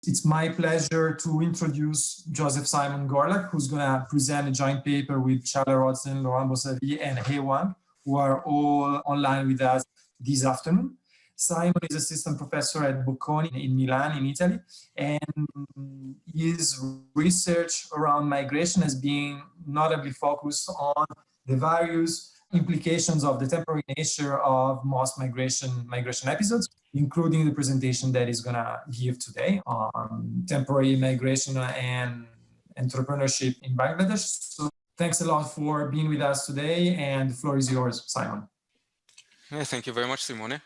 It's my pleasure to introduce Joseph-Simon Görlach, who's going to present a joint paper with Çağlar, Özden, Laurent, Bossavie, and Wang, who are all online with us this afternoon. Simon is assistant professor at Bocconi in Milan, in Italy, and his research around migration has been notably focused on the various implications of the temporary nature of most migration episodes, including the presentation that he's going to give today on temporary migration and entrepreneurship in Bangladesh. So thanks a lot for being with us today, and the floor is yours, Simon. Yeah, thank you very much, Simone.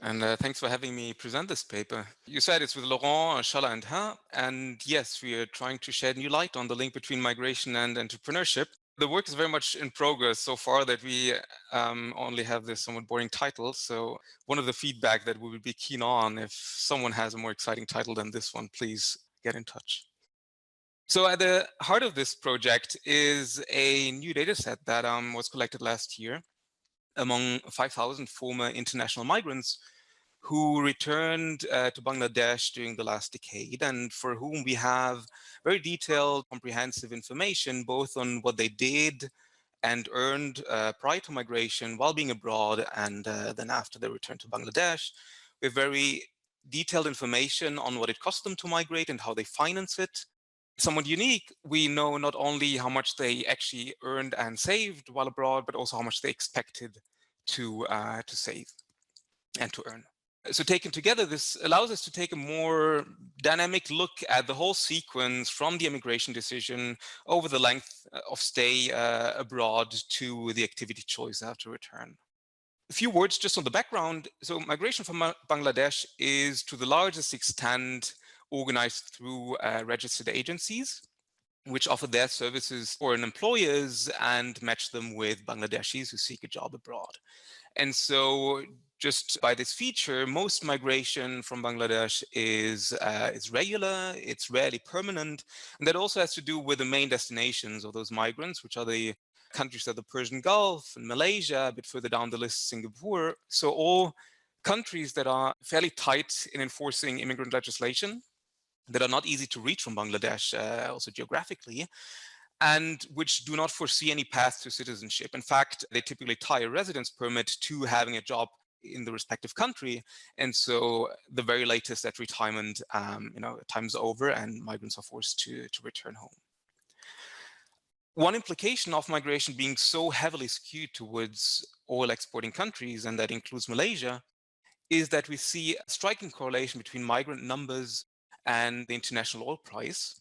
And thanks for having me present this paper. You said it's with Laurent, Çağlar, and Wang. And yes, we are trying to shed new light on the link between migration and entrepreneurship. The work is very much in progress so far that we only have this somewhat boring title. So one of the feedback that we would be keen on, if someone has a more exciting title than this one, please get in touch. So at the heart of this project is a new data set that was collected last year among 5,000 former international migrants who returned to Bangladesh during the last decade, and for whom we have very detailed, comprehensive information, both on what they did and earned prior to migration while being abroad, and then after they returned to Bangladesh. We have very detailed information on what it cost them to migrate and how they finance it. Somewhat unique, we know not only how much they actually earned and saved while abroad, but also how much they expected to save and to earn. So taken together, this allows us to take a more dynamic look at the whole sequence from the immigration decision over the length of stay abroad to the activity choice after return. A few words just on the background. So migration from Bangladesh is to the largest extent organized through registered agencies, which offer their services for employers and match them with Bangladeshis who seek a job abroad. And so just by this feature, most migration from Bangladesh is regular, it's rarely permanent, and that also has to do with the main destinations of those migrants, which are the countries of the Persian Gulf and Malaysia, a bit further down the list, Singapore. So all countries that are fairly tight in enforcing immigrant legislation, that are not easy to reach from Bangladesh, also geographically, and which do not foresee any path to citizenship. In fact, they typically tie a residence permit to having a job in the respective country, and so the very latest at retirement, time's over, and migrants are forced to return home. One implication of migration being so heavily skewed towards oil exporting countries, and that includes Malaysia, is that we see a striking correlation between migrant numbers and the international oil price.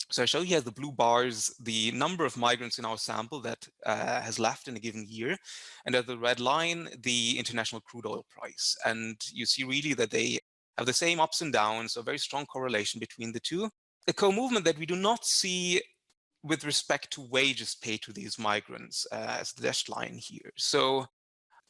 So I show here the blue bars, the number of migrants in our sample that has left in a given year, and at the red line, the international crude oil price. And you see really that they have the same ups and downs, so a very strong correlation between the two. A co-movement that we do not see with respect to wages paid to these migrants, as the dashed line here. So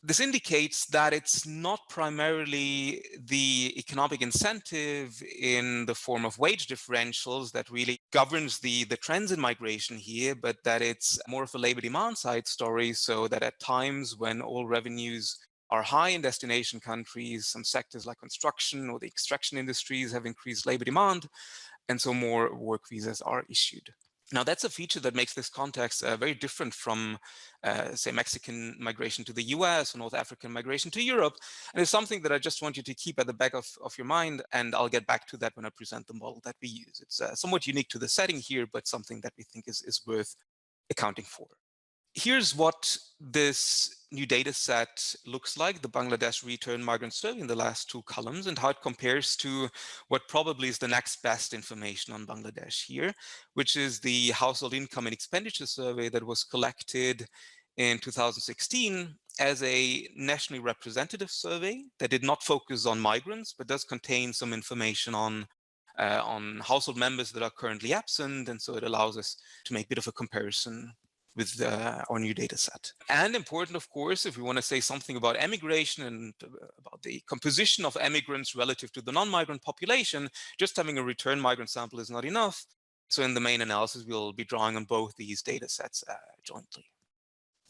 this indicates that it's not primarily the economic incentive in the form of wage differentials that really governs the trends in migration here, but that it's more of a labor demand side story, so that at times when oil revenues are high in destination countries, some sectors like construction or the extraction industries have increased labor demand, and so more work visas are issued. Now, that's a feature that makes this context very different from, say, Mexican migration to the US or North African migration to Europe. And it's something that I just want you to keep at the back of your mind, and I'll get back to that when I present the model that we use. It's somewhat unique to the setting here, but something that we think is worth accounting for. Here's what this new data set looks like, the Bangladesh Return Migrant Survey in the last two columns, and how it compares to what probably is the next best information on Bangladesh here, which is the Household Income and Expenditure Survey that was collected in 2016 as a nationally representative survey that did not focus on migrants, but does contain some information on household members that are currently absent, and so it allows us to make a bit of a comparison with our new data set. And important, of course, if we want to say something about emigration and about the composition of emigrants relative to the non-migrant population, just having a return migrant sample is not enough. So in the main analysis, we'll be drawing on both these data sets jointly.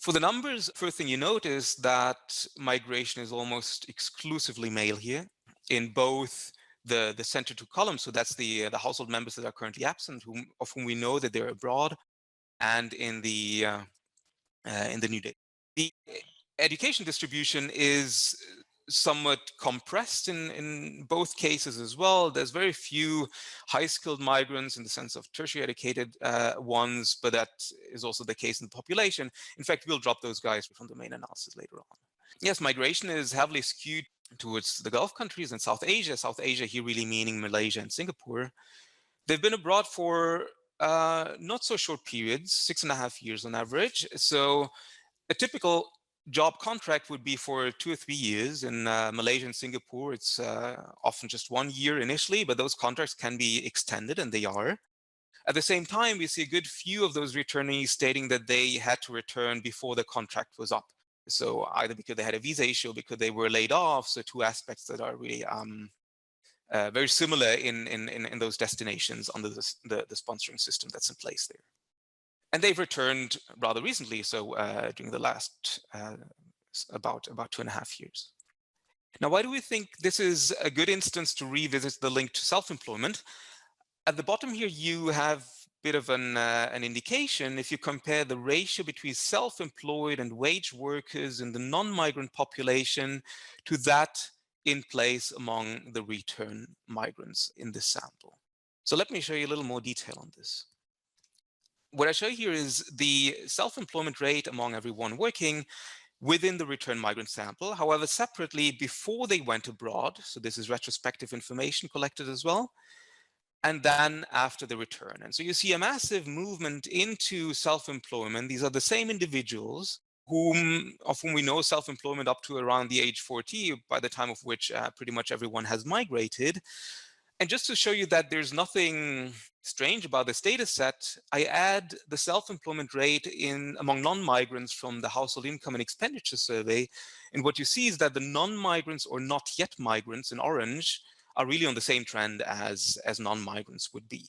For the numbers, first thing you notice that migration is almost exclusively male here in both the center two columns. So that's the household members that are currently absent, of whom we know that they're abroad, and in the new data. The education distribution is somewhat compressed in both cases as well. There's very few high-skilled migrants in the sense of tertiary educated ones, but that is also the case in the population. In fact, we'll drop those guys from the main analysis later on. Yes, migration is heavily skewed towards the Gulf countries and South Asia. South Asia here really meaning Malaysia and Singapore. They've been abroad for not so short periods, 6.5 years on average. So a typical job contract would be for 2 or 3 years. In Malaysia and Singapore, it's often just 1 year initially, but those contracts can be extended, and they are. At the same time, we see a good few of those returnees stating that they had to return before the contract was up. So either because they had a visa issue or because they were laid off. So two aspects that are really very similar in those destinations under the sponsoring system that's in place there. And they've returned rather recently, so during the last about 2.5 years. Now, why do we think this is a good instance to revisit the link to self-employment? At the bottom here, you have a bit of an indication. If you compare the ratio between self-employed and wage workers in the non-migrant population to that in place among the return migrants in this sample. So let me show you a little more detail on this. What I show here is the self-employment rate among everyone working within the return migrant sample, however, separately before they went abroad. So this is retrospective information collected as well. And then after the return. And so you see a massive movement into self-employment. These are the same individuals of whom we know self-employment up to around the age 40, by the time of which pretty much everyone has migrated. And just to show you that there's nothing strange about this data set, I add the self-employment rate among non-migrants from the Household Income and Expenditure Survey. And what you see is that the non-migrants or not yet migrants in orange are really on the same trend as non-migrants would be.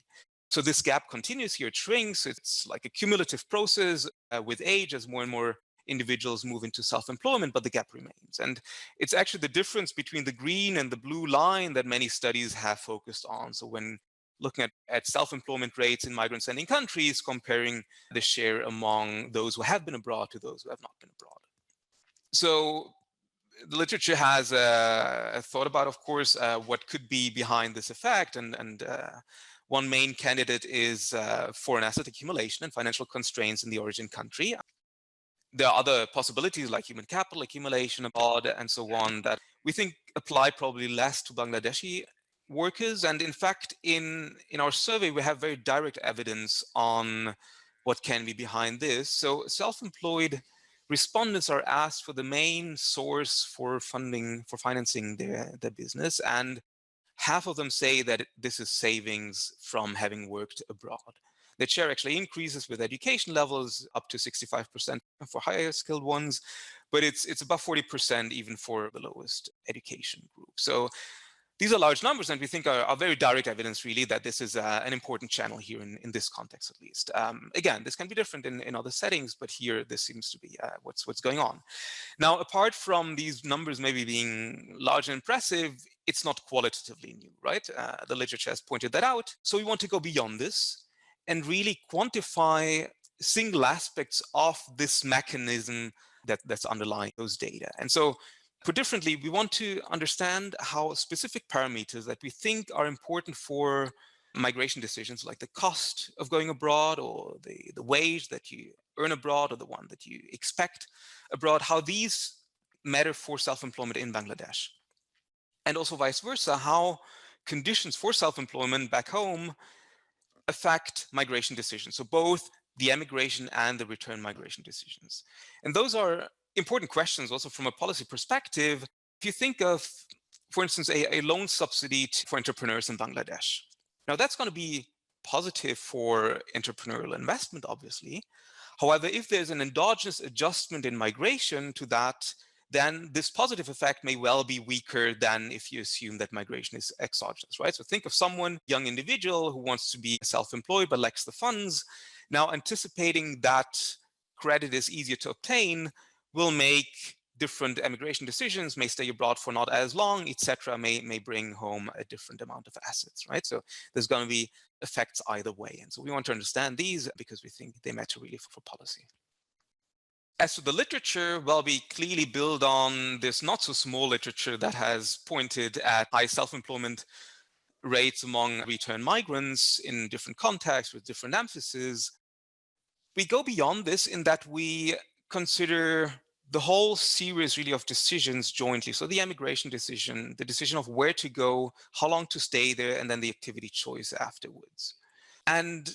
So this gap continues here, it shrinks. It's like a cumulative process with age as more and more individuals move into self-employment, but the gap remains. And it's actually the difference between the green and the blue line that many studies have focused on. So when looking at self-employment rates in migrant sending countries, comparing the share among those who have been abroad to those who have not been abroad. So the literature has thought about, of course, what could be behind this effect. And one main candidate is foreign asset accumulation and financial constraints in the origin country. There are other possibilities like human capital accumulation abroad and so on that we think apply probably less to Bangladeshi workers. And in fact, in our survey, we have very direct evidence on what can be behind this. So self-employed respondents are asked for the main source for financing their business. And half of them say that this is savings from having worked abroad. The share actually increases with education levels up to 65% for higher skilled ones, but it's above 40% even for the lowest education group. So these are large numbers, and we think are very direct evidence really that this is an important channel here in this context at least. Again, this can be different in other settings, but here this seems to be what's going on. Now, apart from these numbers maybe being large and impressive, it's not qualitatively new, right? The literature has pointed that out. So we want to go beyond this and really quantify single aspects of this mechanism that's underlying those data. And so, put differently, we want to understand how specific parameters that we think are important for migration decisions, like the cost of going abroad or the wage that you earn abroad or the one that you expect abroad, how these matter for self-employment in Bangladesh. And also vice versa, how conditions for self-employment back home affect migration decisions. So both the emigration and the return migration decisions. And those are important questions also from a policy perspective. If you think of, for instance, a loan subsidy for entrepreneurs in Bangladesh. Now that's going to be positive for entrepreneurial investment, obviously. However, if there's an endogenous adjustment in migration to that, then this positive effect may well be weaker than if you assume that migration is exogenous, right? So think of someone, young individual who wants to be self-employed but lacks the funds. Now anticipating that credit is easier to obtain will make different emigration decisions, may stay abroad for not as long, etc., may bring home a different amount of assets, right? So there's going to be effects either way. And so we want to understand these because we think they matter really for policy. As to the literature, well, we clearly build on this not so small literature that has pointed at high self-employment rates among return migrants in different contexts with different emphasis. We go beyond this in that we consider the whole series really of decisions jointly. So the emigration decision, the decision of where to go, how long to stay there, and then the activity choice afterwards. And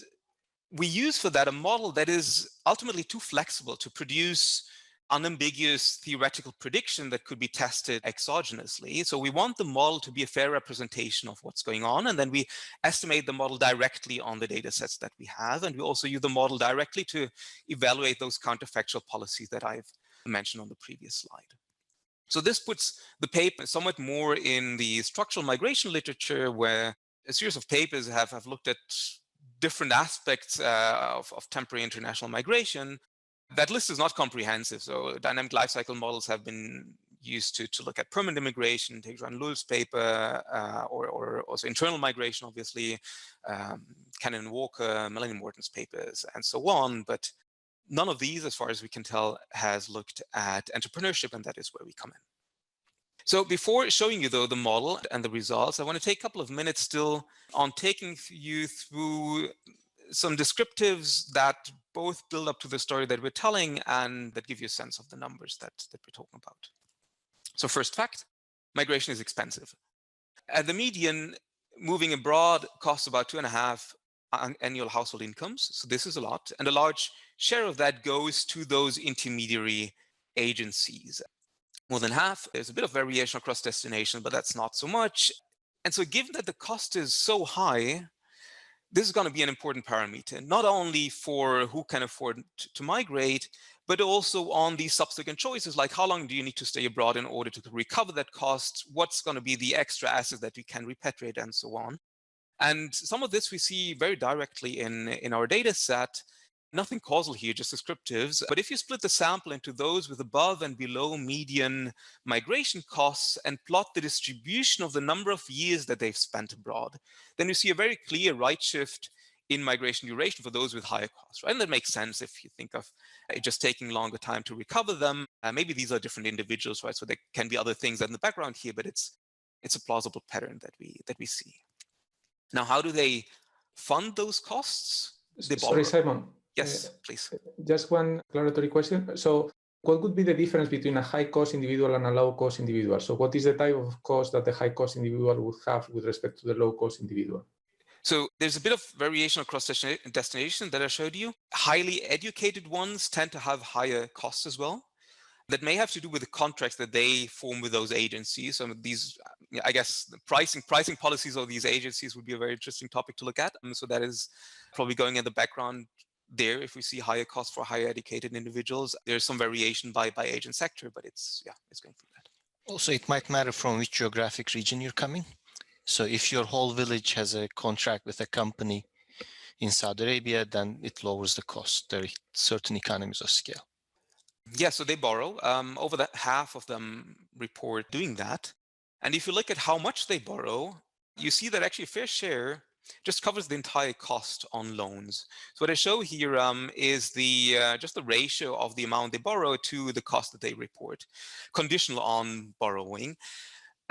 we use for that a model that is ultimately too flexible to produce unambiguous theoretical prediction that could be tested exogenously. So we want the model to be a fair representation of what's going on, and then we estimate the model directly on the data sets that we have, and we also use the model directly to evaluate those counterfactual policies that I've mentioned on the previous slide. So this puts the paper somewhat more in the structural migration literature, where a series of papers have looked at different aspects of temporary international migration. That list is not comprehensive. So dynamic lifecycle models have been used to look at permanent immigration, take Joan Lull's paper, or also internal migration, obviously, Cannon Walker, Melanie Morton's papers, and so on. But none of these, as far as we can tell, has looked at entrepreneurship, and that is where we come in. So before showing you, though, the model and the results, I want to take a couple of minutes still on taking you through some descriptives that both build up to the story that we're telling and that give you a sense of the numbers that we're talking about. So first fact, migration is expensive. At the median, moving abroad costs about 2.5 annual household incomes. So this is a lot. And a large share of that goes to those intermediary agencies. More than half. There's a bit of variation across destinations, but that's not so much. And so given that the cost is so high, this is going to be an important parameter, not only for who can afford to migrate, but also on the subsequent choices, like how long do you need to stay abroad in order to recover that cost? What's going to be the extra assets that you can repatriate, and so on. And some of this we see very directly in our data set. Nothing causal here, just descriptives. But if you split the sample into those with above and below median migration costs and plot the distribution of the number of years that they've spent abroad, then you see a very clear right shift in migration duration for those with higher costs, right? And that makes sense if you think of it just taking longer time to recover them. Maybe these are different individuals, right? So there can be other things in the background here, but it's a plausible pattern that we see. Now, how do they fund those costs? Sorry, Simon. Yes, please. Just one clarifying question. So what would be the difference between a high-cost individual and a low-cost individual? So what is the type of cost that the high-cost individual would have with respect to the low-cost individual? So there's a bit of variation across destination that I showed you. Highly educated ones tend to have higher costs as well. That may have to do with the contracts that they form with those agencies. So these, I guess, the pricing policies of these agencies would be a very interesting topic to look at. So that is probably going in the background there. If we see higher costs for higher educated individuals, there's some variation by agent sector, but it's going through that. Also, it might matter from which geographic region you're coming. So if your whole village has a contract with a company in Saudi Arabia, then it lowers the cost. There are certain economies of scale. Yeah, so they borrow. Over half of them report doing that. And if you look at how much they borrow, you see that actually a fair share just covers the entire cost on loans. So what I show here is just the ratio of the amount they borrow to the cost that they report, conditional on borrowing.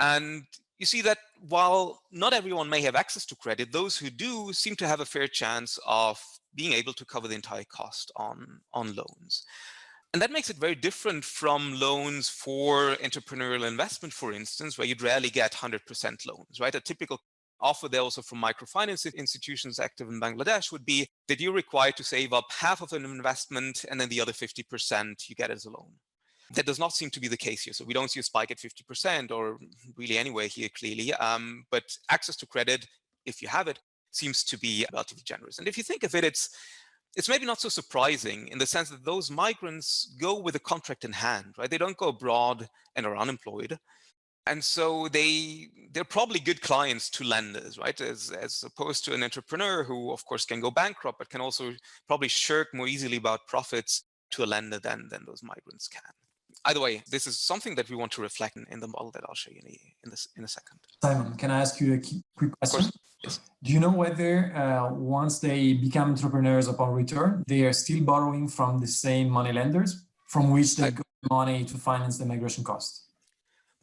And you see that while not everyone may have access to credit, those who do seem to have a fair chance of being able to cover the entire cost on loans. And that makes it very different from loans for entrepreneurial investment, for instance, where you'd rarely get 100% loans, right? A typical offer there also from microfinance institutions active in Bangladesh would be that you're required to save up half of an investment and then the other 50% you get as a loan. That does not seem to be the case here. So we don't see a spike at 50% or really anywhere here clearly. But access to credit, if you have it, seems to be relatively generous. And if you think of it, it's maybe not so surprising in the sense that those migrants go with a contract in hand, right? They don't go abroad and are unemployed. And so they're probably good clients to lenders, right? As opposed to an entrepreneur who, of course, can go bankrupt, but can also probably shirk more easily about profits to a lender than those migrants can. either way, this is something that we want to reflect in the model that I'll show you in a second. Simon, can I ask you a quick question? Of course, yes. Do you know whether once they become entrepreneurs upon return, they are still borrowing from the same money lenders from which they got money to finance the migration cost?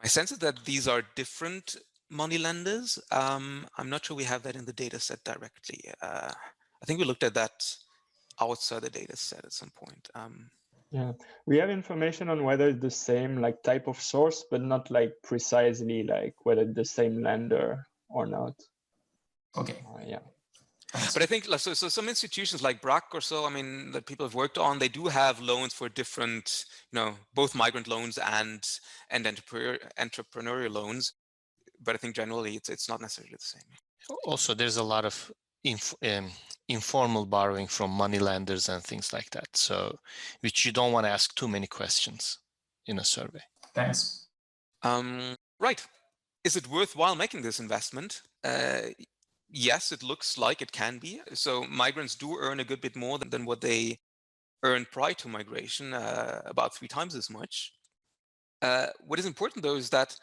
My sense is that these are different money lenders. I'm not sure we have that in the data set directly. I think we looked at that outside the data set at some point. Yeah, we have information on whether it's the same like type of source, but not like precisely like whether it's the same lender or not. Okay. Yeah. But I think so some institutions like BRAC or so, I mean, that people have worked on, they do have loans for different, both migrant loans and entrepreneurial loans. But I think generally it's not necessarily the same. Also, there's a lot of informal borrowing from money lenders and things like that. So, which you don't want to ask too many questions in a survey. Thanks. Right. Is it worthwhile making this investment? Yes, it looks like it can be. So migrants do earn a good bit more than what they earned prior to migration, about 3 times as much. What is important, though, is that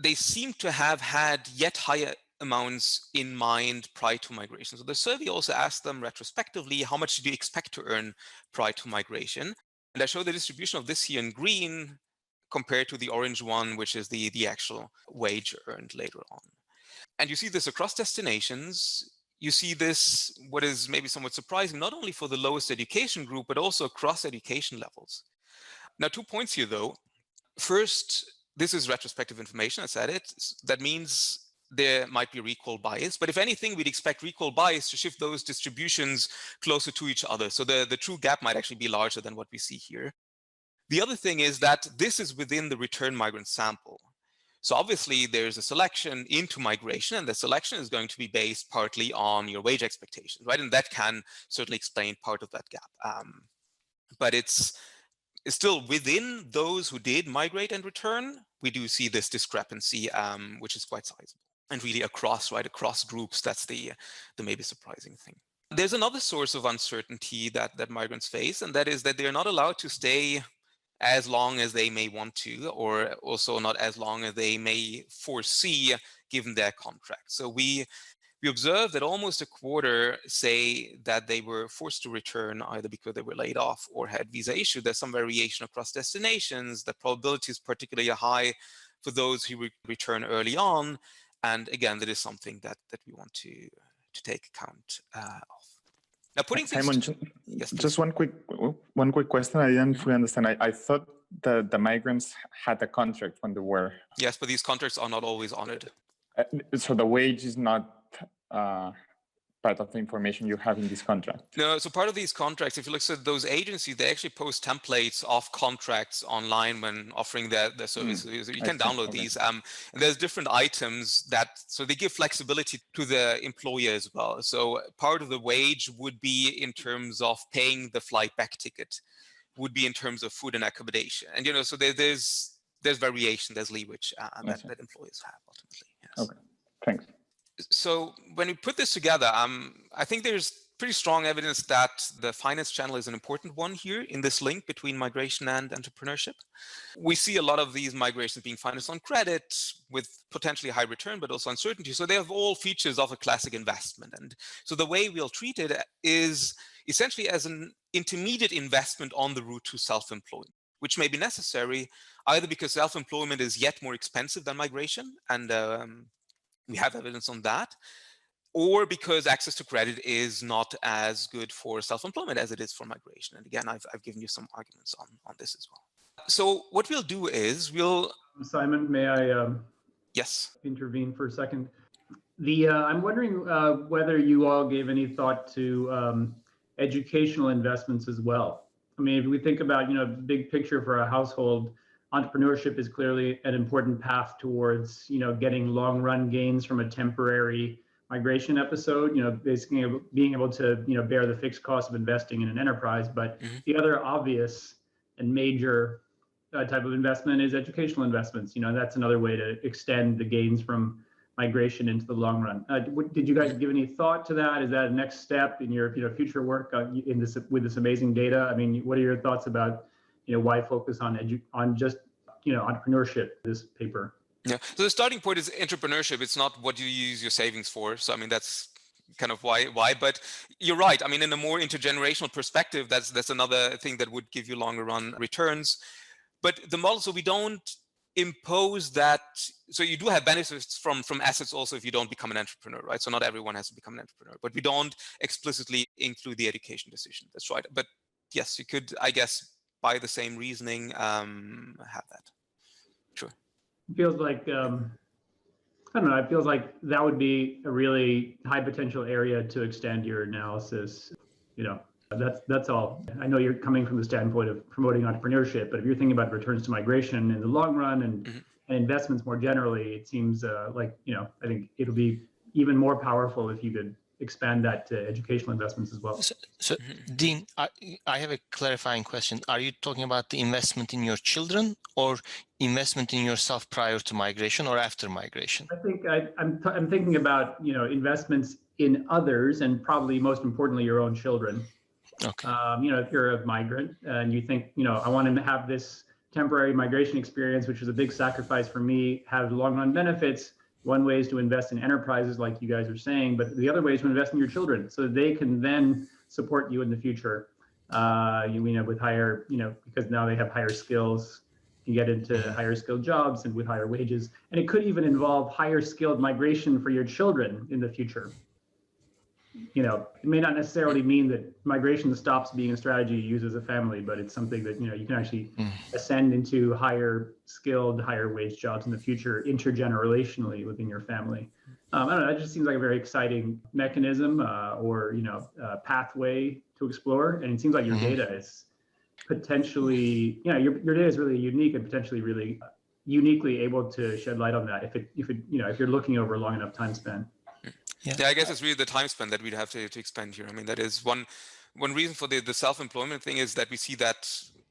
they seem to have had yet higher amounts in mind prior to migration. So the survey also asked them retrospectively, how much do you expect to earn prior to migration? And I show the distribution of this here in green compared to the orange one, which is the actual wage earned later on. And you see this across destinations. You see this, what is maybe somewhat surprising, not only for the lowest education group, but also across education levels. Now, 2 points here, though. First, this is retrospective information, I said it. That means there might be recall bias, but if anything, we'd expect recall bias to shift those distributions closer to each other. So the true gap might actually be larger than what we see here. The other thing is that this is within the return migrant sample. So obviously there's a selection into migration, and the selection is going to be based partly on your wage expectations, right? And that can certainly explain part of that gap. But it's still within those who did migrate and return, we do see this discrepancy, which is quite sizable. And really across groups, that's the maybe surprising thing. There's another source of uncertainty that migrants face, and that is that they're not allowed to stay as long as they may want to, or also not as long as they may foresee given their contract. So we observed that almost a quarter say that they were forced to return either because they were laid off or had visa issued. There's some variation across destinations. The probability is particularly high for those who return early on. And again, that is something that we want to take account of. Now, putting Simon, yes, just one quick question. I didn't fully understand. I thought the migrants had a contract when they were. Yes, but these contracts are not always honored. So the wage is not part of the information you have in this contract. No, so part of these contracts, if you look at those agencies, they actually post templates of contracts online when offering their services. You can download these. And there's different items so they give flexibility to the employer as well. So part of the wage would be in terms of paying the flight back ticket, would be in terms of food and accommodation. And, so there's variation, there's leeway that employers have ultimately. Yes. Okay, thanks. So when we put this together, I think there's pretty strong evidence that the finance channel is an important one here in this link between migration and entrepreneurship. We see a lot of these migrations being financed on credit with potentially high return, but also uncertainty. So they have all features of a classic investment. And so the way we'll treat it is essentially as an intermediate investment on the route to self-employment, which may be necessary either because self-employment is yet more expensive than migration, and we have evidence on that, or because access to credit is not as good for self-employment as it is for migration. And again, I've given you some arguments on this as well. So what we'll do is Simon, may I yes, intervene for a second? I'm wondering whether you all gave any thought to educational investments as well. I mean, if we think about, big picture for a household, entrepreneurship is clearly an important path towards, getting long run gains from a temporary migration episode, basically being able to, bear the fixed cost of investing in an enterprise. But the other obvious and major type of investment is educational investments. That's another way to extend the gains from migration into the long run. Did you guys give any thought to that? Is that a next step in your future work with this amazing data? I mean, what are your thoughts about why focus on just entrepreneurship, this paper? Yeah, so the starting point is entrepreneurship. It's not what you use your savings for. So I mean, that's kind of why. But you're right. I mean, in a more intergenerational perspective, that's another thing that would give you longer run returns. But the model, so we don't impose that. So you do have benefits from assets also if you don't become an entrepreneur, right? So not everyone has to become an entrepreneur, but we don't explicitly include the education decision. That's right. But yes, you could, I guess, by the same reasoning, have that. Sure. It feels like I don't know. It feels like that would be a really high potential area to extend your analysis. That's all. I know you're coming from the standpoint of promoting entrepreneurship, but if you're thinking about returns to migration in the long run and investments more generally, it seems like, I think it'll be even more powerful if you could expand that to educational investments as well. So Dean, I have a clarifying question. Are you talking about the investment in your children or investment in yourself prior to migration or after migration? I think I'm thinking about, investments in others and probably most importantly, your own children. Okay. If you're a migrant and you think, I want to have this temporary migration experience, which is a big sacrifice for me, have long run benefits. One way is to invest in enterprises like you guys are saying, but the other way is to invest in your children so that they can then support you in the future, with higher, because now they have higher skills, you get into higher skilled jobs and with higher wages. And it could even involve higher skilled migration for your children in the future. It may not necessarily mean that migration stops being a strategy you use as a family, but it's something that, you can actually ascend into higher skilled, higher wage jobs in the future, intergenerationally within your family. I don't know, that just seems like a very exciting mechanism or pathway to explore. And it seems like your data is potentially, your data is really unique and potentially really uniquely able to shed light on that if you're looking over a long enough time span. Yeah, I guess it's really the time span that we'd have to expand here. I mean, that is one reason for the self-employment thing is that we see that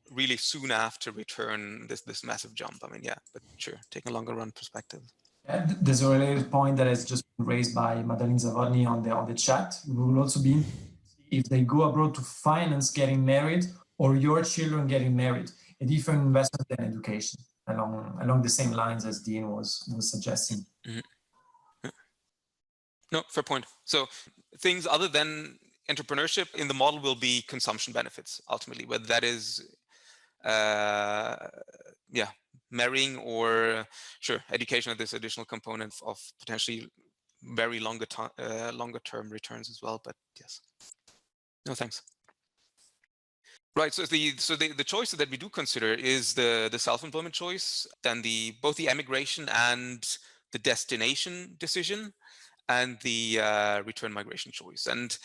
really soon after return, this massive jump. I mean, yeah, but sure, taking a longer run perspective. And there's a related point that has just been raised by Madeleine Zavodny on the chat. We will also be if they go abroad to finance getting married or your children getting married, a different investment than education along the same lines as Dean was suggesting. No, fair point. So things other than entrepreneurship in the model will be consumption benefits, ultimately, whether that is, marrying or, sure, education at this additional component of potentially very longer term returns as well, but yes. No, thanks. Right, so the choices that we do consider is the self-employment choice, then both the emigration and the destination decision, and the return migration choice. And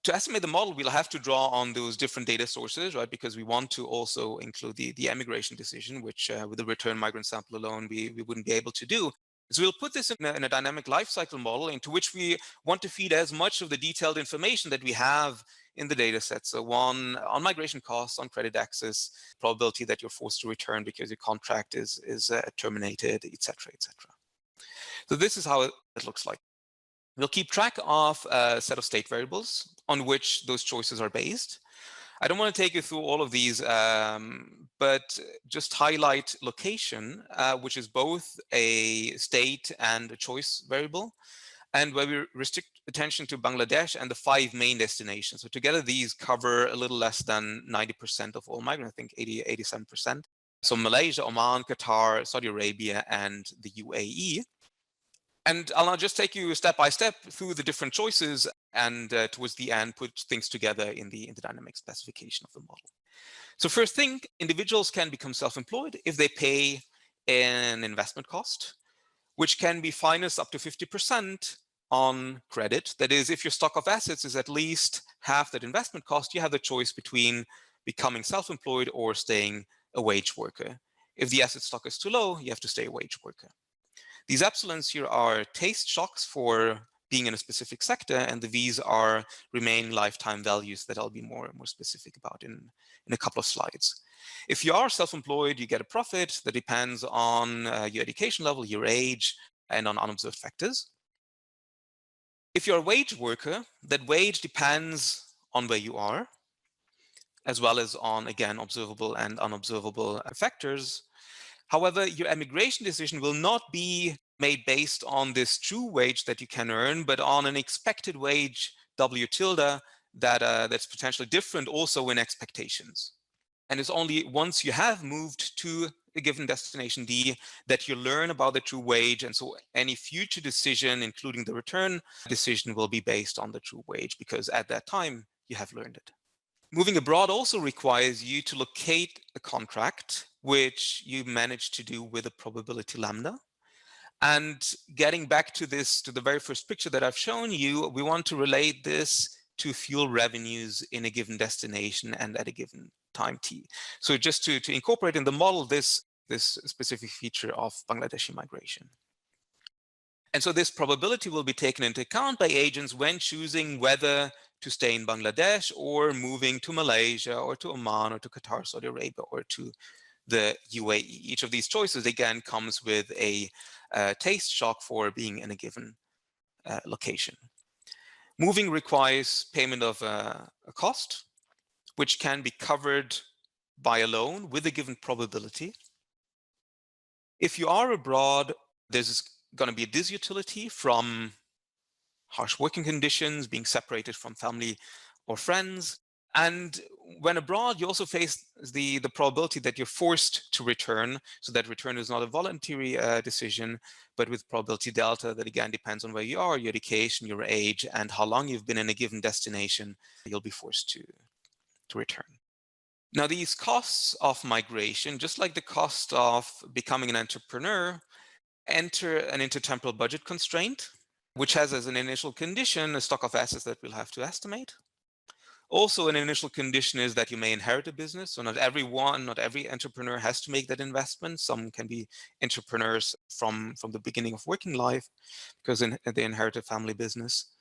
to estimate the model, we'll have to draw on those different data sources, right? Because we want to also include the emigration decision, which with the return migrant sample alone, we wouldn't be able to do. So we'll put this in a dynamic life cycle model into which we want to feed as much of the detailed information that we have in the data set. So one, on migration costs, on credit access, probability that you're forced to return because your contract is terminated, et cetera, et cetera. So this is how it looks like. We'll keep track of a set of state variables on which those choices are based. I don't want to take you through all of these, but just highlight location, which is both a state and a choice variable, and where we restrict attention to Bangladesh and the 5 main destinations. So together, these cover a little less than 90% of all migrants, I think 87%. So Malaysia, Oman, Qatar, Saudi Arabia, and the UAE. And I'll now just take you step by step through the different choices and towards the end, put things together in the dynamic specification of the model. So first thing, individuals can become self-employed if they pay an investment cost, which can be financed up to 50% on credit. That is, if your stock of assets is at least half that investment cost, you have the choice between becoming self-employed or staying a wage worker. If the asset stock is too low, you have to stay a wage worker. These epsilons here are taste shocks for being in a specific sector, and the V's are remaining lifetime values that I'll be more specific about in a couple of slides. If you are self-employed, you get a profit that depends on your education level, your age, and on unobserved factors. If you're a wage worker, that wage depends on where you are. as well as on, again, observable and unobservable factors. However, your emigration decision will not be made based on this true wage that you can earn, but on an expected wage, W tilde, that's potentially different also in expectations. And it's only once you have moved to a given destination D that you learn about the true wage. And so any future decision, including the return decision, will be based on the true wage, because at that time you have learned it. Moving abroad also requires you to locate a contract, which you manage to do with a probability lambda. And getting back to this, to the very first picture that I've shown you, we want to relate this to fuel revenues in a given destination and at a given time t. So just to incorporate in the model this specific feature of Bangladeshi migration. And so this probability will be taken into account by agents when choosing whether to stay in Bangladesh or moving to Malaysia or to Oman or to Qatar, Saudi Arabia, or to the UAE. Each of these choices, again, comes with a taste shock for being in a given location. Moving requires payment of a cost, which can be covered by a loan with a given probability. If you are abroad, there's going to be a disutility from harsh working conditions, being separated from family or friends. And when abroad, you also face the probability that you're forced to return. So that return is not a voluntary decision, but with probability delta that again depends on where you are, your education, your age, and how long you've been in a given destination, you'll be forced to return. Now, these costs of migration, just like the cost of becoming an entrepreneur, enter an intertemporal budget constraint, which has as an initial condition a stock of assets that we'll have to estimate. Also, an initial condition is that you may inherit a business. So not every entrepreneur has to make that investment. Some can be entrepreneurs from the beginning of working life because they inherit a family business.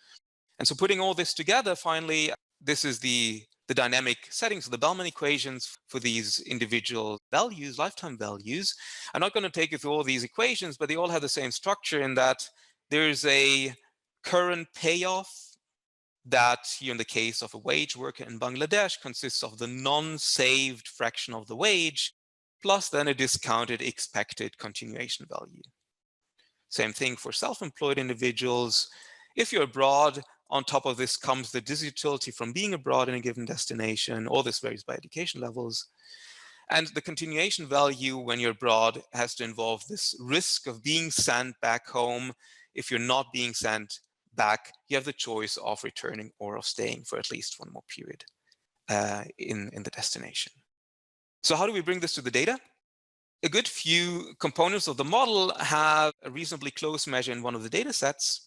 And so putting all this together, finally, this is the dynamic settings of the Bellman equations for these individual values, lifetime values. I'm not going to take you through all these equations, but they all have the same structure in that there's a current payoff that here in the case of a wage worker in Bangladesh consists of the non-saved fraction of the wage, plus then a discounted expected continuation value. Same thing for self-employed individuals. If you're abroad, on top of this comes the disutility from being abroad in a given destination. All this varies by education levels. And the continuation value when you're abroad has to involve this risk of being sent back home. If you're not being sent back, you have the choice of returning or of staying for at least one more period in the destination. So how do we bring this to the data? A good few components of the model have a reasonably close measure in one of the data sets.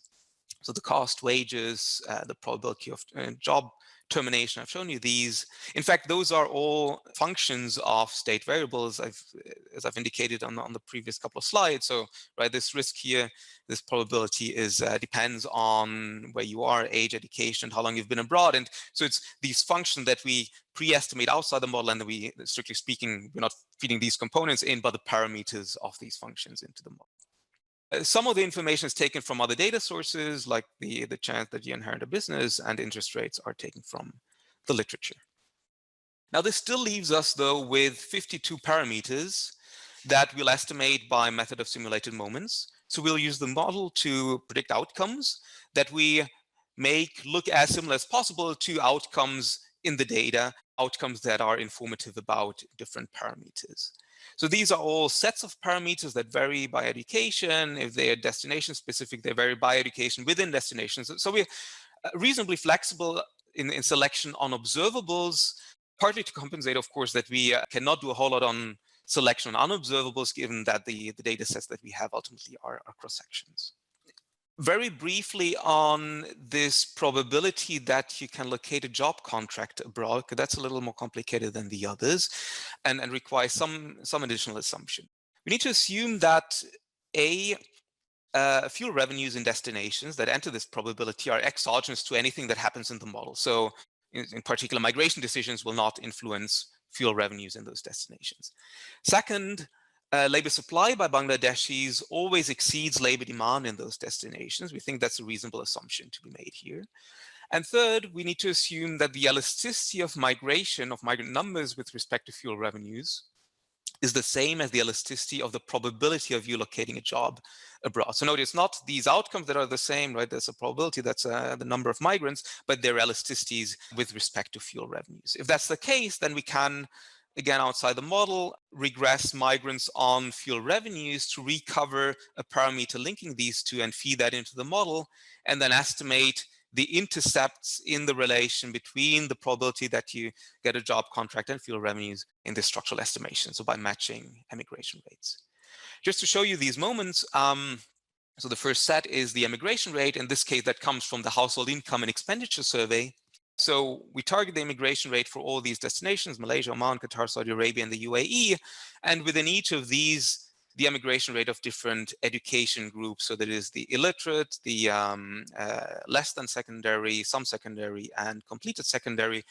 So the cost, wages, the probability of job termination, I've shown you these. In fact, those are all functions of state variables, as I've indicated on the previous couple of slides. So, right, this risk here, this probability is depends on where you are, age, education, how long you've been abroad. And so it's these functions that we pre-estimate outside the model, and then we, strictly speaking, we're not feeding these components in, but the parameters of these functions into the model. Some of the information is taken from other data sources, like the chance that you inherit a business, and interest rates are taken from the literature. Now, this still leaves us, though, with 52 parameters that we'll estimate by method of simulated moments. So we'll use the model to predict outcomes that we make look as similar as possible to outcomes in the data, outcomes that are informative about different parameters. So these are all sets of parameters that vary by education. If they are destination specific, they vary by education within destinations. So we're reasonably flexible in selection on observables, partly to compensate, of course, that we cannot do a whole lot on selection on unobservables, given that the data sets that we have ultimately are cross-sections. Very briefly on this probability that you can locate a job contract abroad, because that's a little more complicated than the others and requires some additional assumption. We need to assume that fuel revenues in destinations that enter this probability are exogenous to anything that happens in the model. So in particular, migration decisions will not influence fuel revenues in those destinations. Second, labor supply by Bangladeshis always exceeds labor demand in those destinations. We think that's a reasonable assumption to be made here. And third, we need to assume that the elasticity of migration of migrant numbers with respect to fuel revenues is the same as the elasticity of the probability of you locating a job abroad. So notice not these outcomes that are the same, right? There's a probability, that's the number of migrants, but their elasticities with respect to fuel revenues. If that's the case, then we can, again, outside the model, regress migrants on fuel revenues to recover a parameter linking these two and feed that into the model, and then estimate the intercepts in the relation between the probability that you get a job contract and fuel revenues in this structural estimation, so by matching emigration rates. Just to show you these moments, so the first set is the emigration rate. In this case, that comes from the household income and expenditure survey. So we target the immigration rate for all these destinations, Malaysia, Oman, Qatar, Saudi Arabia, and the UAE. And within each of these, the immigration rate of different education groups. So that is the illiterate, the less than secondary, some secondary, and completed secondary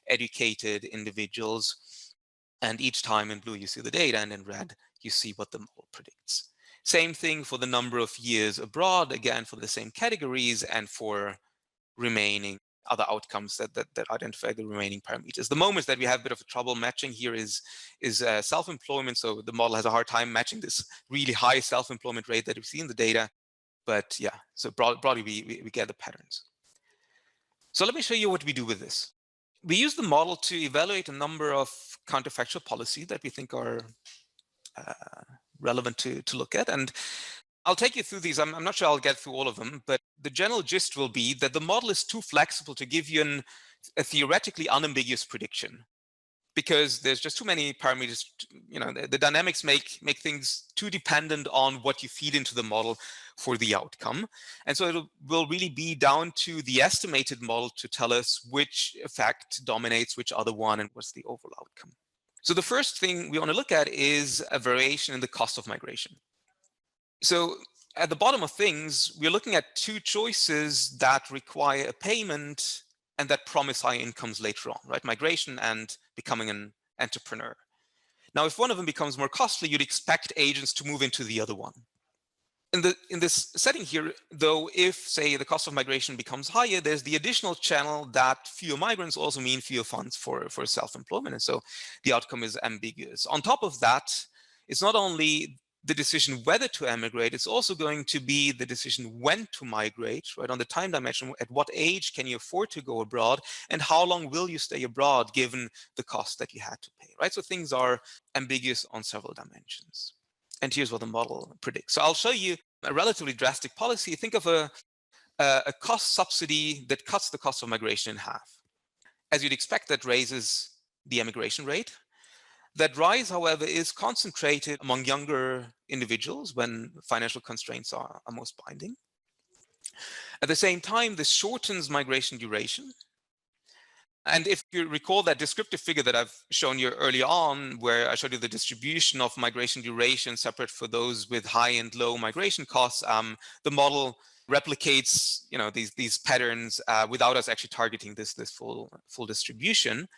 educated individuals. And each time in blue, you see the data, and in red, you see what the model predicts. Same thing for the number of years abroad, again, for the same categories and for remaining other outcomes that identify the remaining parameters. The moments that we have a bit of trouble matching here is self-employment. So the model has a hard time matching this really high self-employment rate that we see in the data. But yeah, so broadly, we get the patterns. So let me show you what we do with this. We use the model to evaluate a number of counterfactual policies that we think are relevant to look at. And I'll take you through these. I'm not sure I'll get through all of them, but the general gist will be that the model is too flexible to give you a theoretically unambiguous prediction, because there's just too many parameters. You know, the dynamics make things too dependent on what you feed into the model for the outcome. And so it will really be down to the estimated model to tell us which effect dominates which other one and what's the overall outcome. So the first thing we want to look at is a variation in the cost of migration. So at the bottom of things, we're looking at two choices that require a payment and that promise high incomes later on, right? Migration and becoming an entrepreneur. Now, if one of them becomes more costly, you'd expect agents to move into the other one. In this setting here, though, if, say, the cost of migration becomes higher, there's the additional channel that fewer migrants also mean fewer funds for self-employment. And so the outcome is ambiguous. On top of that, it's not only the decision whether to emigrate, it's also going to be the decision when to migrate, right? On the time dimension, at what age can you afford to go abroad, and how long will you stay abroad given the cost that you had to pay, right? So things are ambiguous on several dimensions. And here's what the model predicts. So I'll show you a relatively drastic policy. Think of a cost subsidy that cuts the cost of migration in half. As you'd expect, that raises the emigration rate. That rise, however, is concentrated among younger individuals when financial constraints are most binding. At the same time, this shortens migration duration. And if you recall that descriptive figure that I've shown you earlier on, where I showed you the distribution of migration duration separate for those with high and low migration costs, the model replicates, you know, these patterns without us actually targeting this full distribution.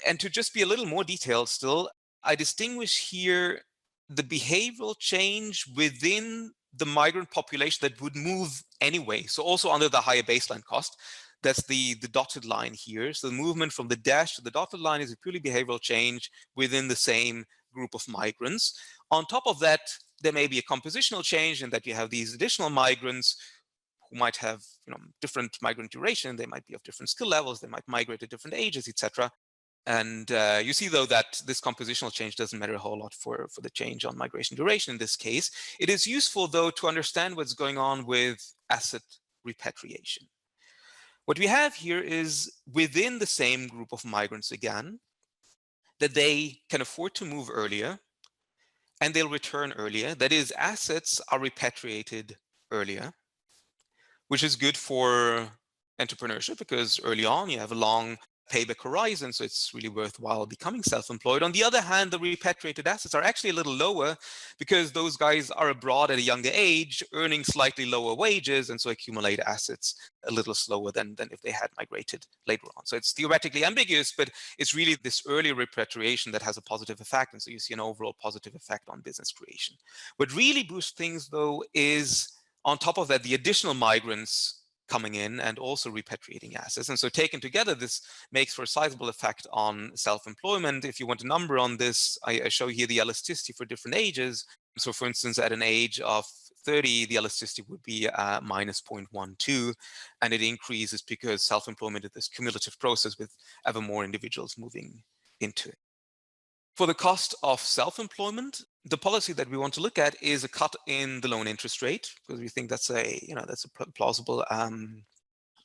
And to just be a little more detailed still, I distinguish here the behavioral change within the migrant population that would move anyway. So also under the higher baseline cost. That's the dotted line here. So the movement from the dash to the dotted line is a purely behavioral change within the same group of migrants. On top of that, there may be a compositional change in that you have these additional migrants who might have, you know, different migrant duration. They might be of different skill levels. They might migrate at different ages, etc. And you see, though, that this compositional change doesn't matter a whole lot for the change on migration duration in this case. It is useful, though, to understand what's going on with asset repatriation. What we have here is within the same group of migrants again, that they can afford to move earlier and they'll return earlier. That is, assets are repatriated earlier, which is good for entrepreneurship because early on you have a long payback horizon, so it's really worthwhile becoming self-employed. On the other hand, the repatriated assets are actually a little lower because those guys are abroad at a younger age, earning slightly lower wages, and so accumulate assets a little slower than if they had migrated later on. So it's theoretically ambiguous, but it's really this early repatriation that has a positive effect, and so you see an overall positive effect on business creation. What really boosts things, though, is on top of that, the additional migrants coming in and also repatriating assets. And so taken together, this makes for a sizable effect on self-employment. If you want a number on this, I show here the elasticity for different ages. So for instance, at an age of 30, the elasticity would be minus 0.12, and it increases because self-employment is this cumulative process with ever more individuals moving into it. For the cost of self-employment, the policy that we want to look at is a cut in the loan interest rate, because we think that's a plausible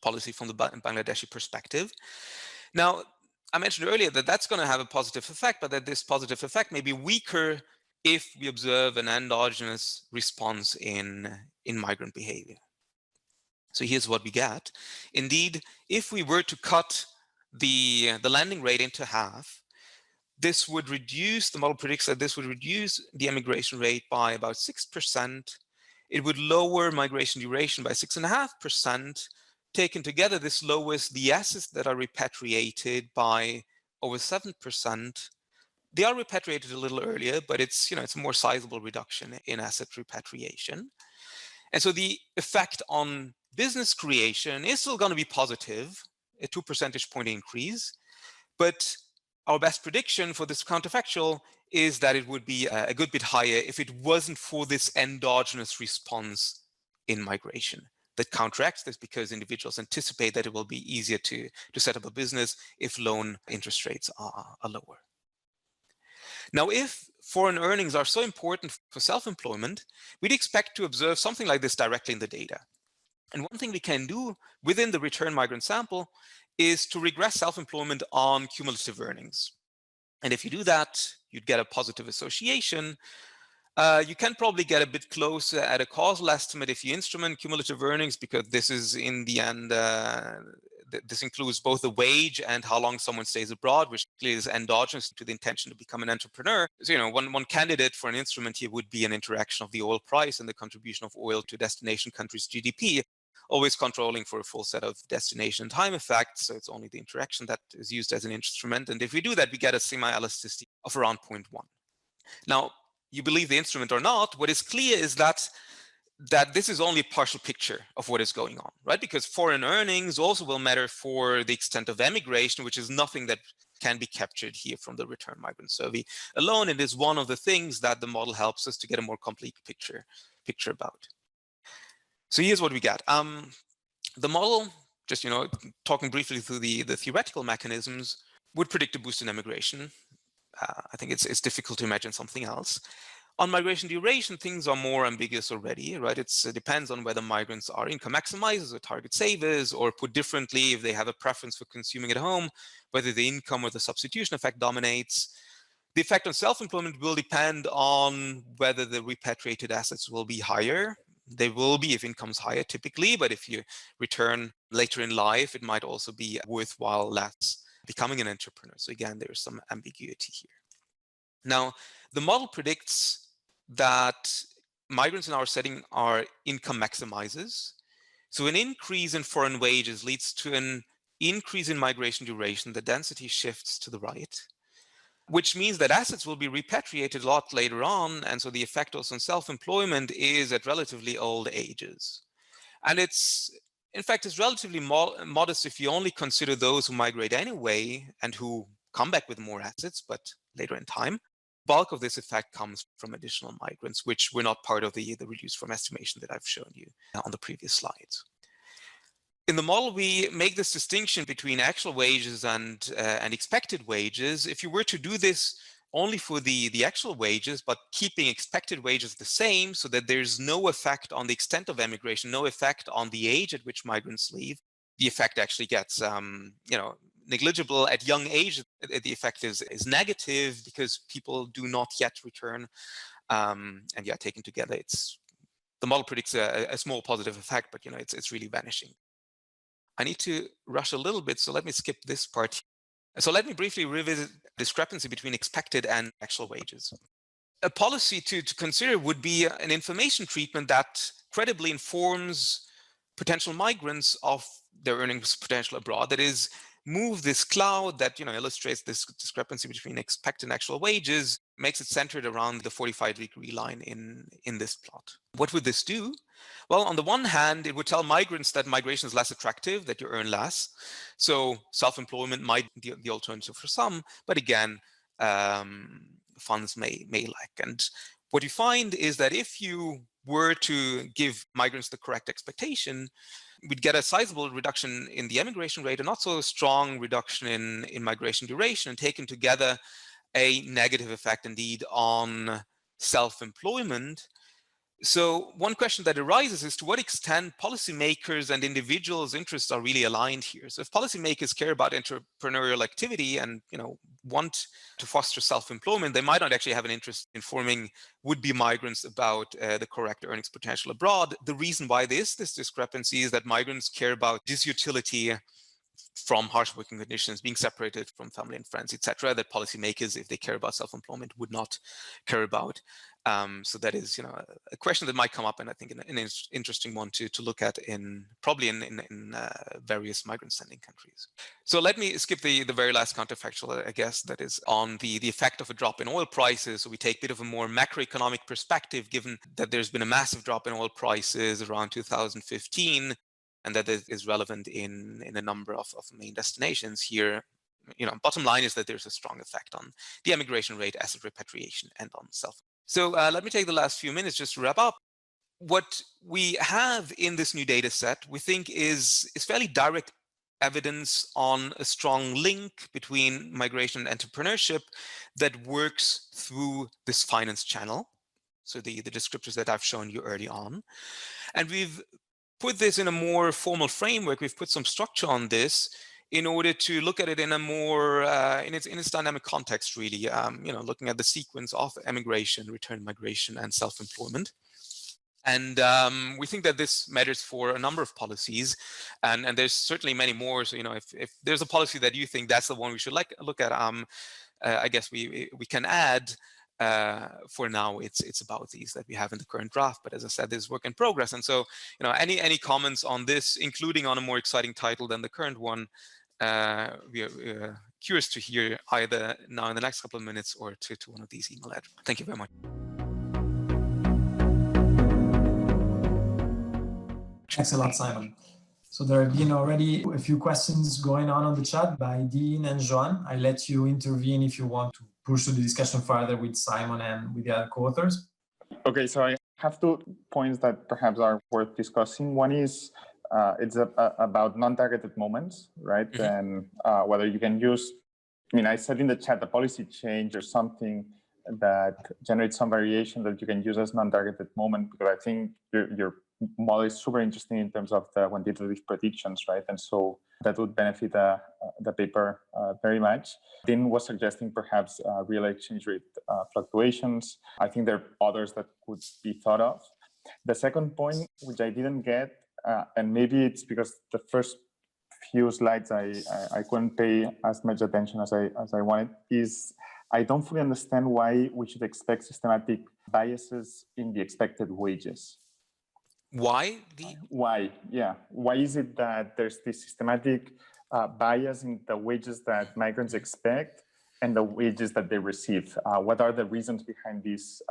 policy from the Bangladeshi perspective. Now, I mentioned earlier that that's going to have a positive effect, but that this positive effect may be weaker if we observe an endogenous response in migrant behavior. So here's what we get. Indeed, if we were to cut the lending rate into half, this would reduce, the model predicts that this would reduce the emigration rate by about 6%. It would lower migration duration by 6.5%. Taken together, this lowers the assets that are repatriated by over 7%. They are repatriated a little earlier, but it's a more sizable reduction in asset repatriation. And so the effect on business creation is still going to be positive, a 2 percentage point increase, but our best prediction for this counterfactual is that it would be a good bit higher if it wasn't for this endogenous response in migration that counteracts this, because individuals anticipate that it will be easier to set up a business if loan interest rates are lower. Now, if foreign earnings are so important for self-employment, we'd expect to observe something like this directly in the data. And one thing we can do within the return migrant sample is to regress self-employment on cumulative earnings. And if you do that, you'd get a positive association. You can probably get a bit closer at a causal estimate if you instrument cumulative earnings, because this is in the end, this includes both the wage and how long someone stays abroad, which clearly is endogenous to the intention to become an entrepreneur. So, one candidate for an instrument here would be an interaction of the oil price and the contribution of oil to destination countries' GDP. Always controlling for a full set of destination and time effects. So it's only the interaction that is used as an instrument. And if we do that, we get a semi-elasticity of around 0.1. Now, you believe the instrument or not, what is clear is that this is only a partial picture of what is going on, right? Because foreign earnings also will matter for the extent of emigration, which is nothing that can be captured here from the return migrant survey alone. It is one of the things that the model helps us to get a more complete picture about. So here's what we get. The model, just talking briefly through the theoretical mechanisms, would predict a boost in emigration. I think it's difficult to imagine something else. On migration duration, things are more ambiguous already, right? It depends on whether migrants are income maximizers or target savers, or put differently, if they have a preference for consuming at home, whether the income or the substitution effect dominates. The effect on self-employment will depend on whether the repatriated assets will be higher. They will be if income's higher typically, but if you return later in life, it might also be worthwhile less becoming an entrepreneur. So again, there's some ambiguity here. Now, the model predicts that migrants in our setting are income maximizers. So an increase in foreign wages leads to an increase in migration duration. The density shifts to the right, which means that assets will be repatriated a lot later on. And so the effect also on self-employment is at relatively old ages. And in fact, it's relatively modest if you only consider those who migrate anyway and who come back with more assets, but later in time. Bulk of this effect comes from additional migrants, which were not part of the reduced from estimation that I've shown you on the previous slides. In the model, we make this distinction between actual wages and expected wages. If you were to do this only for the actual wages, but keeping expected wages the same, so that there's no effect on the extent of emigration, no effect on the age at which migrants leave, the effect actually gets negligible. At young age, the effect is negative because people do not yet return. And yeah, taken together, the model predicts a small positive effect, but it's really vanishing. I need to rush a little bit, so let me skip this part. So let me briefly revisit discrepancy between expected and actual wages. A policy to consider would be an information treatment that credibly informs potential migrants of their earnings potential abroad. That is, move this cloud that illustrates this discrepancy between expected and actual wages, makes it centered around the 45-degree line in this plot. What would this do? Well, on the one hand, it would tell migrants that migration is less attractive, that you earn less. So self-employment might be the alternative for some, but again, funds may lack. And what you find is that if you were to give migrants the correct expectation, we'd get a sizable reduction in the emigration rate, and not so strong reduction in migration duration, and taken together a negative effect indeed on self-employment. So one question that arises is to what extent policymakers and individuals' interests are really aligned here. So if policymakers care about entrepreneurial activity and want to foster self-employment, they might not actually have an interest in informing would-be migrants about the correct earnings potential abroad. The reason why this discrepancy is that migrants care about disutility from harsh working conditions, being separated from family and friends, etc., that policymakers, if they care about self-employment, would not care about. So that is, a question that might come up, and I think an interesting one to look at probably in various migrant-sending countries. So let me skip the very last counterfactual, I guess, that is on the effect of a drop in oil prices. So we take a bit of a more macroeconomic perspective, given that there's been a massive drop in oil prices around 2015, and that is relevant in a number of main destinations here. Bottom line is that there's a strong effect on the emigration rate, asset repatriation, and on self. So let me take the last few minutes just to wrap up. What we have in this new data set, we think is fairly direct evidence on a strong link between migration and entrepreneurship that works through this finance channel. So the descriptors that I've shown you early on. And we've put this in a more formal framework. We've put some structure on this in order to look at it in a more in its dynamic context, really. Looking at the sequence of emigration, return migration, and self-employment. And we think that this matters for a number of policies, and there's certainly many more. So if there's a policy that you think that's the one we should look at, I guess we can add. For now, it's about these that we have in the current draft. But as I said, this is work in progress. And so, any comments on this, including on a more exciting title than the current one, we are curious to hear either now in the next couple of minutes or to one of these email addresses. Thank you very much. Thanks a lot, Simon. So there have been already a few questions going on the chat by Dean and Joan. I let you intervene if you want to push the discussion further with Simon and with the other co-authors. Okay, so I have 2 points that perhaps are worth discussing. One is it's about non-targeted moments, right? Mm-hmm. And whether you can use, I said in the chat, a policy change or something that generates some variation that you can use as non-targeted moment, because I think your model is super interesting in terms of the quantitative predictions, right? And so that would benefit the paper very much. Dean was suggesting perhaps real exchange rate fluctuations. I think there are others that could be thought of. The second point, which I didn't get, and maybe it's because the first few slides I couldn't pay as much attention as I wanted, is I don't fully understand why we should expect systematic biases in the expected wages. Why? Why? Yeah. Why is it that there's this systematic bias in the wages that migrants expect and the wages that they receive? What are the reasons behind this,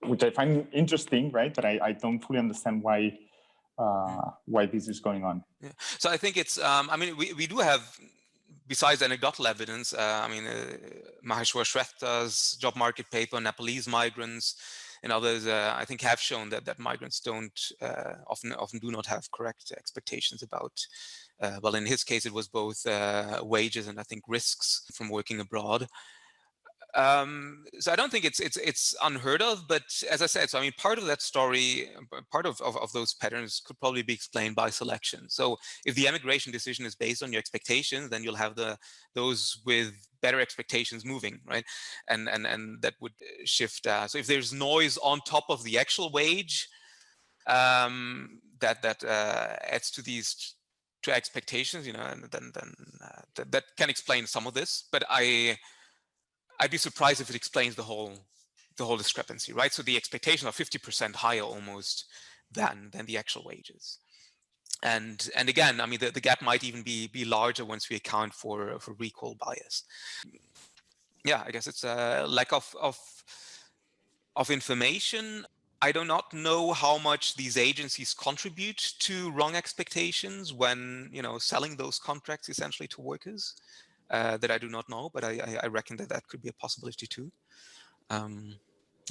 which I find interesting, right? But I don't fully understand why this is going on. Yeah. So I think it's, we do have, besides anecdotal evidence, Maheshwar Shrestha's job market paper, Nepalese migrants, and others, I think, have shown that migrants don't often do not have correct expectations about. Well, in his case, it was both wages and I think risks from working abroad. So I don't think it's unheard of, but as I said, so part of that story, part of those patterns could probably be explained by selection. So if the emigration decision is based on your expectations, then you'll have those with better expectations moving, right? And that would shift. So if there's noise on top of the actual wage, that adds to these expectations, and then that can explain some of this, but I'd be surprised if it explains the whole discrepancy, right? So the expectations are 50% higher almost than the actual wages. And again, I mean, the gap might even be larger once we account for recall bias. Yeah, I guess it's a lack of information. I do not know how much these agencies contribute to wrong expectations when, selling those contracts essentially to workers. That I do not know, but I reckon that could be a possibility too.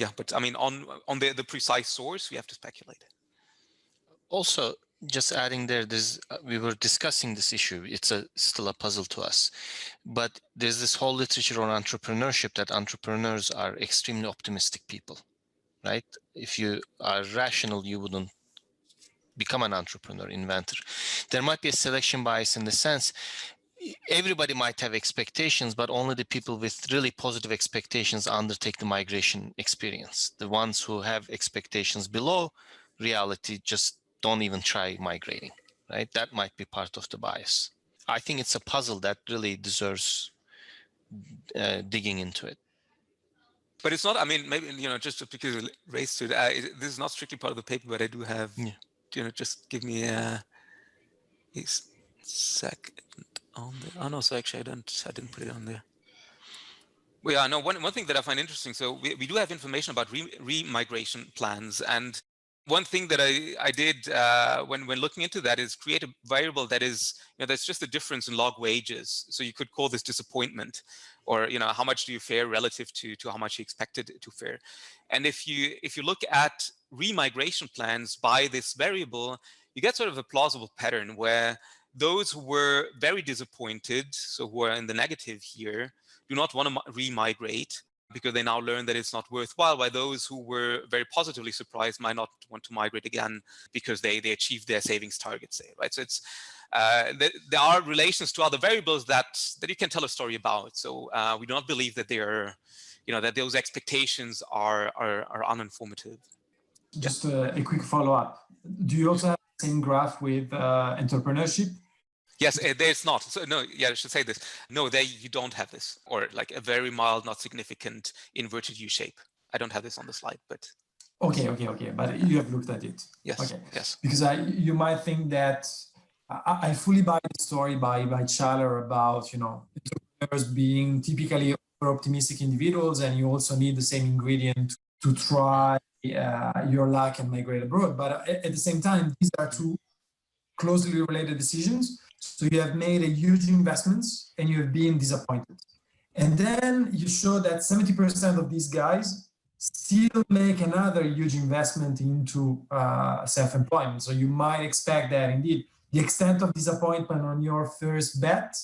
Yeah, but I mean, on the precise source, we have to speculate. Also, just adding there, we were discussing this issue. It's still a puzzle to us, but there's this whole literature on entrepreneurship that entrepreneurs are extremely optimistic people, right? If you are rational, you wouldn't become an entrepreneur, inventor. There might be a selection bias in the sense everybody might have expectations, but only the people with really positive expectations undertake the migration experience. The ones who have expectations below reality just don't even try migrating, right? That might be part of the bias. I think it's a puzzle that really deserves digging into it. But it's not, I mean, maybe, just because it raised to it, this is not strictly part of the paper, but I do have, just give me a second on the, oh no, so actually I didn't put it on there. Well, yeah, no, one thing that I find interesting, so we do have information about re-migration plans, and one thing that I did when looking into that is create a variable that is, that's just the difference in log wages. So you could call this disappointment, or how much do you fare relative to how much you expected to fare. And if you look at re-migration plans by this variable, you get sort of a plausible pattern where those who were very disappointed, so who are in the negative here, do not want to re-migrate because they now learn that it's not worthwhile, while those who were very positively surprised might not want to migrate again because they achieved their savings targets, say, right? So it's there are relations to other variables that you can tell a story about. So we do not believe that they are, that those expectations are uninformative. Just a quick follow-up. Do you also have the same graph with entrepreneurship? Yes, there's not. So no, yeah, I should say this. No, you don't have this, or like a very mild, not significant inverted U shape. I don't have this on the slide, but. Okay. But you have looked at it. Yes. Okay. Yes. Because you might think that I fully buy the story by Çağlar about entrepreneurs being typically over-optimistic individuals, and you also need the same ingredient to try your luck and migrate abroad. But at the same time, these are two closely related decisions. So you have made a huge investments and you have been disappointed. And then you show that 70% of these guys still make another huge investment into self-employment. So you might expect that indeed the extent of disappointment on your first bet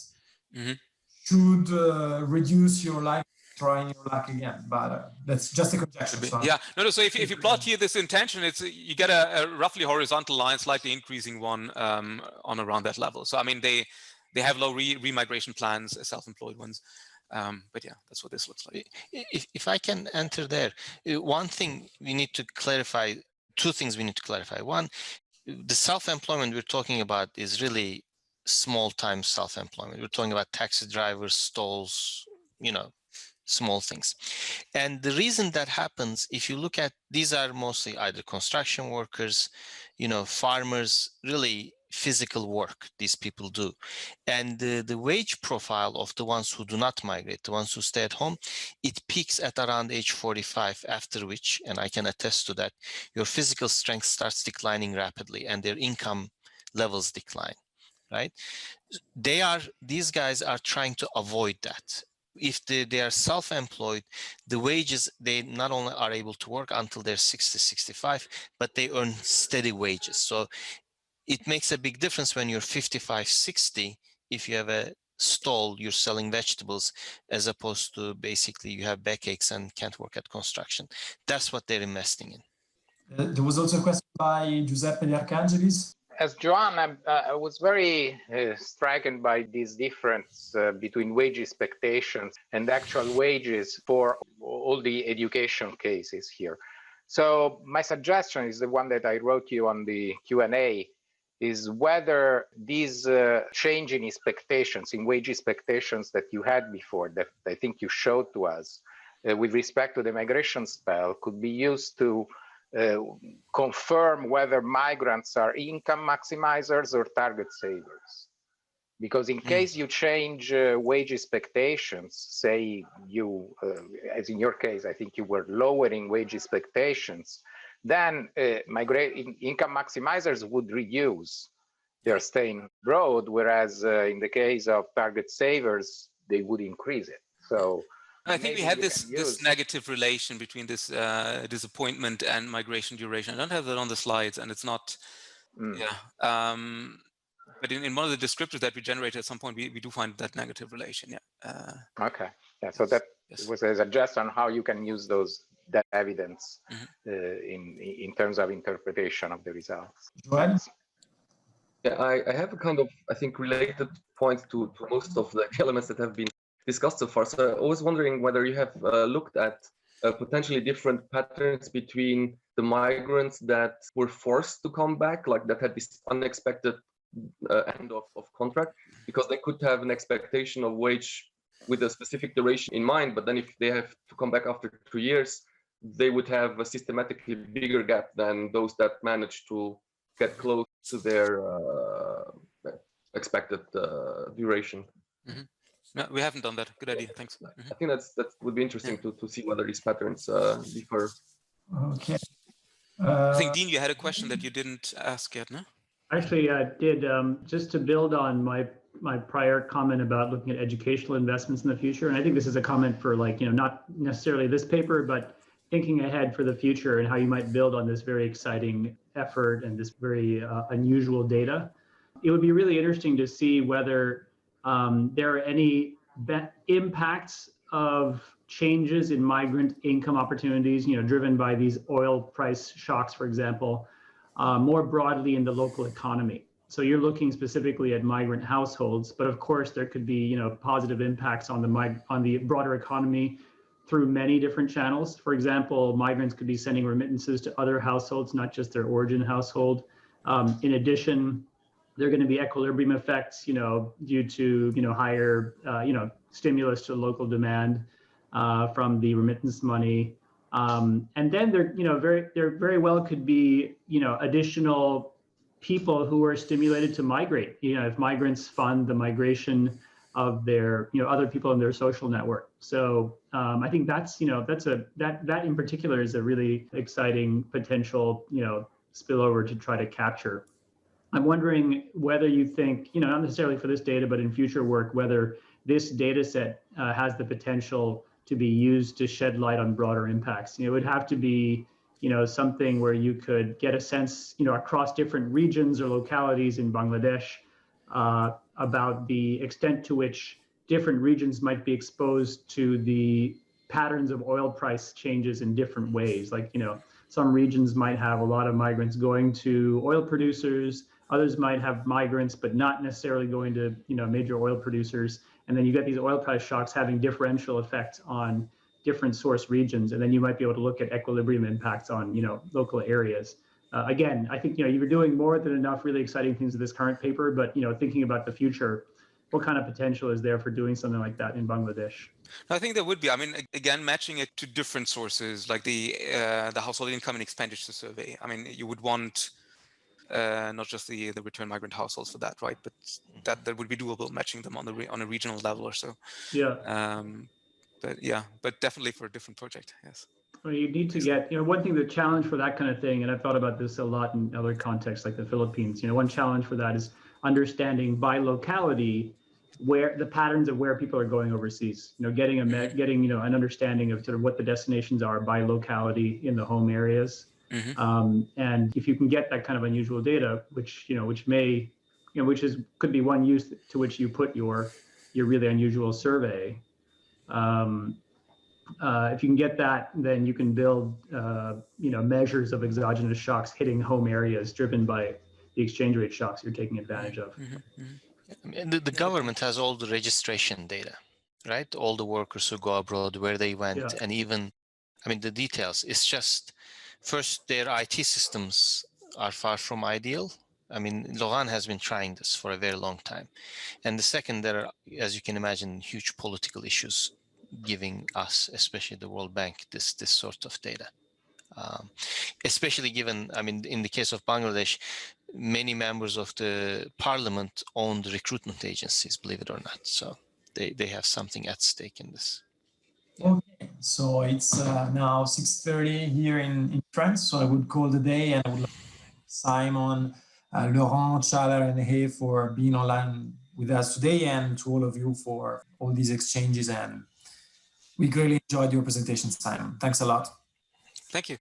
should reduce your likelihood of trying your luck again. But that's just a conjecture. So yeah, no. So if you plot here this intention, you get a roughly horizontal line, slightly increasing one on around that level. So I mean, they have low re-migration plans, self-employed ones. But yeah, that's what this looks like. If I can enter there, one thing we need to clarify, two things we need to clarify. One, the self-employment we're talking about is really small-time self-employment. We're talking about taxi drivers, stalls, small things. And the reason that happens, if you look at, these are mostly either construction workers, farmers, really physical work these people do. And the wage profile of the ones who do not migrate, the ones who stay at home, it peaks at around age 45, after which, and I can attest to that, your physical strength starts declining rapidly and their income levels decline, right? These guys are trying to avoid that. If they are self-employed, the wages, they not only are able to work until they're 60, 65, but they earn steady wages. So it makes a big difference when you're 55, 60, if you have a stall, you're selling vegetables, as opposed to basically you have backaches and can't work at construction. That's what they're investing in. There was also a question by Giuseppe De Arcangelis. As Joan, I was very stricken by this difference between wage expectations and actual wages for all the education cases here. So my suggestion is the one that I wrote you on the Q&A, is whether these change in expectations, in wage expectations that you had before, that I think you showed to us with respect to the migration spell, could be used to confirm whether migrants are income maximizers or target savers. Because in case you change wage expectations, say you, as in your case, I think you were lowering wage expectations, then income maximizers would reduce their staying abroad, whereas in the case of target savers, they would increase it. So I think we had this negative relation between this disappointment and migration duration. I don't have that on the slides, and it's not, but in one of the descriptors that we generated at some point, we do find that negative relation. Okay. Yeah. So that was a suggestion on how you can use that evidence in terms of interpretation of the results. Yeah, I have a kind of, I think, related point to most of the elements that have been discussed so far. So I was wondering whether you have looked at potentially different patterns between the migrants that were forced to come back, like that had this unexpected end of contract, because they could have an expectation of wage with a specific duration in mind, but then if they have to come back after 2 years, they would have a systematically bigger gap than those that managed to get close to their expected duration. No, we haven't done that. Good idea. Thanks. I think that would be interesting to see whether these patterns differ. Okay. I think, Dean, you had a question that you didn't ask yet, no? Actually, I did. Just to build on my prior comment about looking at educational investments in the future, and I think this is a comment for, like, not necessarily this paper, but thinking ahead for the future and how you might build on this very exciting effort and this very unusual data. It would be really interesting to see whether there are any impacts of changes in migrant income opportunities, driven by these oil price shocks, for example, more broadly in the local economy. So you're looking specifically at migrant households, but of course there could be, positive impacts on the broader economy through many different channels. For example, migrants could be sending remittances to other households, not just their origin household. In addition, there are going to be equilibrium effects, due to, higher, stimulus to local demand from the remittance money. And then there very well could be, additional people who are stimulated to migrate. If migrants fund the migration of their, other people in their social network. So I think that in particular is a really exciting potential, spillover to try to capture. I'm wondering whether you think, not necessarily for this data, but in future work, whether this data set has the potential to be used to shed light on broader impacts. It would have to be, something where you could get a sense, across different regions or localities in Bangladesh about the extent to which different regions might be exposed to the patterns of oil price changes in different ways. Like, some regions might have a lot of migrants going to oil producers, others might have migrants, but not necessarily going to, major oil producers. And then you get these oil price shocks having differential effects on different source regions. And then you might be able to look at equilibrium impacts on, local areas. Again, I think, you were doing more than enough really exciting things in this current paper, but, thinking about the future, what kind of potential is there for doing something like that in Bangladesh? I think there would be. I mean, again, matching it to different sources, like the household income and expenditure survey. I mean, you would want not just the return migrant households for that, right? But that would be doable, matching them on a regional level or so. Yeah. But definitely for a different project. Yes. Well, you need to get, one thing, the challenge for that kind of thing, and I've thought about this a lot in other contexts like the Philippines, one challenge for that is understanding by locality where the patterns of where people are going overseas, getting an understanding of sort of what the destinations are by locality in the home areas. And if you can get that kind of unusual data, which could be one use to which you put your really unusual survey. If you can get that, then you can build, measures of exogenous shocks hitting home areas driven by the exchange rate shocks you're taking advantage of. The government has all the registration data, right? All the workers who go abroad, where they went, and even, the details. It's just, first, their IT systems are far from ideal. Laurent has been trying this for a very long time. And the second, there are, as you can imagine, huge political issues giving us, especially the World Bank, this sort of data. Especially given, I mean, in the case of Bangladesh, many members of the parliament own the recruitment agencies, believe it or not. So they have something at stake in this. Okay, so it's now 6:30 here in France, so I would call the day, and I would like to thank Simon, Laurent, Çağlar, and He for being online with us today, and to all of you for all these exchanges. And we greatly enjoyed your presentation, Simon. Thanks a lot. Thank you.